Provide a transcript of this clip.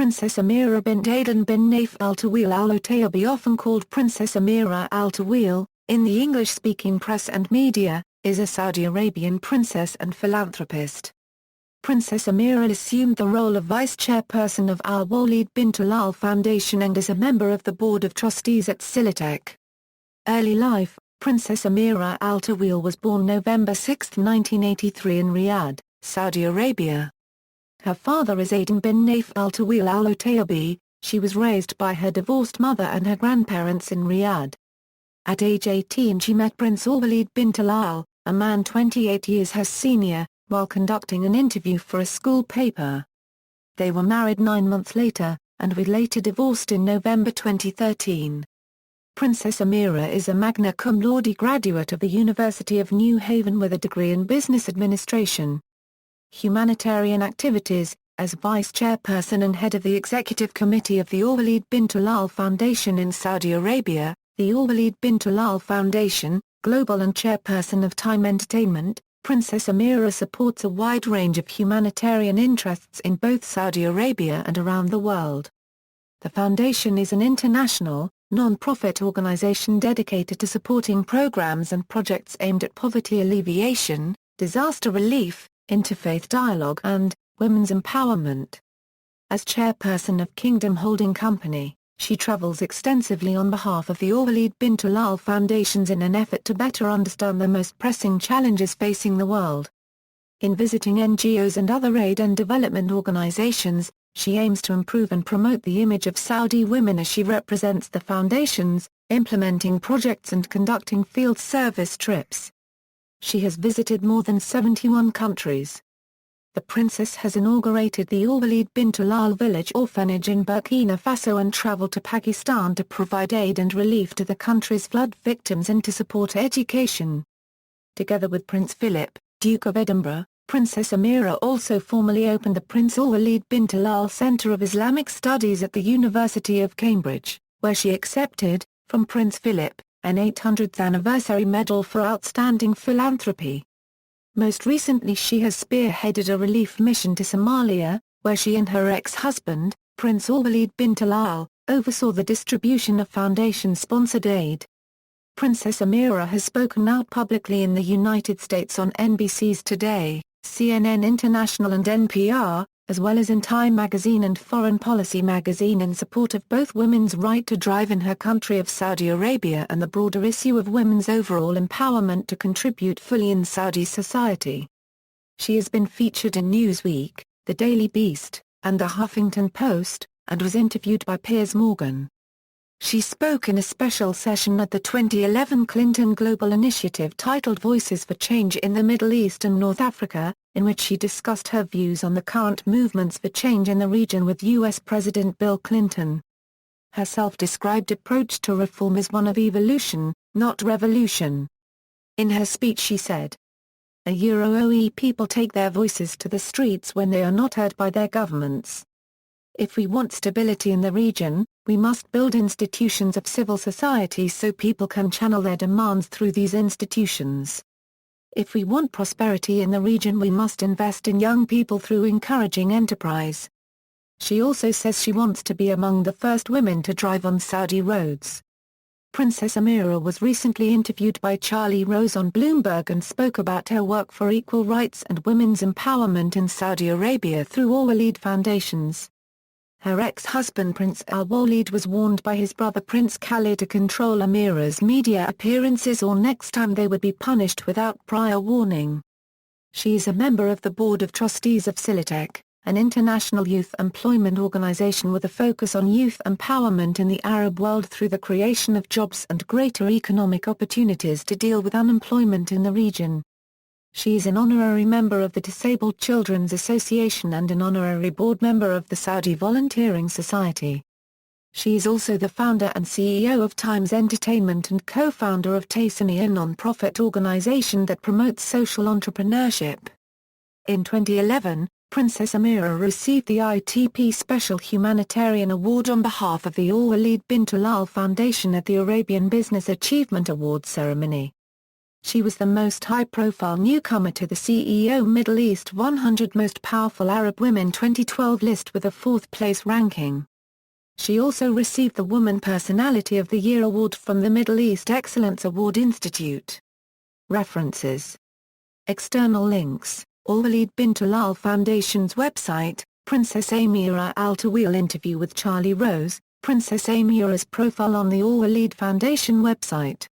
Princess Ameera bint Aidan bin Nayef al-Taweel al-Otaibi, often called Princess Ameera al-Taweel, in the English-speaking press and media, is a Saudi Arabian princess and philanthropist. Princess Ameera assumed the role of vice-chairperson of Al-Waleed bin Talal Foundation and is a member of the board of trustees at Silatech. Early life: Princess Ameera al-Taweel was born November 6, 1983 in Riyadh, Saudi Arabia. Her father is Aidan bin Nayef al-Taweel al-Otaibi. She was raised by her divorced mother and her grandparents in Riyadh. At age 18 she met Prince Al-Waleed bin Talal, a man 28 years her senior, while conducting an interview for a school paper. They were married 9 months later, and were later divorced in November 2013. Princess Ameera is a magna cum laude graduate of the University of New Haven with a degree in business administration. Humanitarian activities: as vice-chairperson and head of the executive committee of the Al-Waleed bin Talal Foundation in Saudi Arabia, the Al-Waleed bin Talal Foundation, global and chairperson of Time Entertainment, Princess Ameera supports a wide range of humanitarian interests in both Saudi Arabia and around the world. The foundation is an international, non-profit organization dedicated to supporting programs and projects aimed at poverty alleviation, disaster relief, interfaith dialogue and women's empowerment. As chairperson of Kingdom Holding Company, she travels extensively on behalf of the Al-Waleed bin Talal Foundations in an effort to better understand the most pressing challenges facing the world. In visiting NGOs and other aid and development organizations, she aims to improve and promote the image of Saudi women as she represents the foundations, implementing projects and conducting field service trips. She has visited more than 71 countries. The princess has inaugurated the Al-Waleed bin Talal Village Orphanage in Burkina Faso and travelled to Pakistan to provide aid and relief to the country's flood victims and to support education. Together with Prince Philip, Duke of Edinburgh, Princess Ameera also formally opened the Prince Al-Waleed bin Talal Centre of Islamic Studies at the University of Cambridge, where she accepted, from Prince Philip, an 800th anniversary medal for outstanding philanthropy. Most recently she has spearheaded a relief mission to Somalia, where she and her ex-husband, Prince Al-Waleed bin Talal, oversaw the distribution of foundation-sponsored aid. Princess Ameera has spoken out publicly in the United States on NBC's Today, CNN International and NPR, as well as in Time magazine and Foreign Policy magazine in support of both women's right to drive in her country of Saudi Arabia and the broader issue of women's overall empowerment to contribute fully in Saudi society. She has been featured in Newsweek, The Daily Beast, and The Huffington Post, and was interviewed by Piers Morgan. She spoke in a special session at the 2011 Clinton Global Initiative titled Voices for Change in the Middle East and North Africa, in which she discussed her views on the current movements for change in the region with U.S. President Bill Clinton. Her self-described approach to reform is one of evolution, not revolution. In her speech she said, "OE people take their voices to the streets when they are not heard by their governments. If we want stability in the region, we must build institutions of civil society so people can channel their demands through these institutions. If we want prosperity in the region we must invest in young people through encouraging enterprise." She also says she wants to be among the first women to drive on Saudi roads. Princess Ameera was recently interviewed by Charlie Rose on Bloomberg and spoke about her work for equal rights and women's empowerment in Saudi Arabia through Al-Waleed foundations. Her ex-husband Prince Al-Waleed was warned by his brother Prince Khalid to control Ameera's media appearances or next time they would be punished without prior warning. She is a member of the board of trustees of Silatech, an international youth employment organization with a focus on youth empowerment in the Arab world through the creation of jobs and greater economic opportunities to deal with unemployment in the region. She is an honorary member of the Disabled Children's Association and an honorary board member of the Saudi Volunteering Society. She is also the founder and CEO of Times Entertainment and co-founder of Tasmia, a non-profit organization that promotes social entrepreneurship. In 2011, Princess Ameera received the ITP Special Humanitarian Award on behalf of the Al-Waleed bin Talal Foundation at the Arabian Business Achievement Awards ceremony. She was the most high-profile newcomer to the CEO Middle East 100 Most Powerful Arab Women 2012 list with a fourth-place ranking. She also received the Woman Personality of the Year award from the Middle East Excellence Award Institute. References. External links: Al-Waleed bint Talal Foundation's website, Princess Ameera Al-Taweel interview with Charlie Rose, Princess Ameera's profile on the Al-Waleed Foundation website.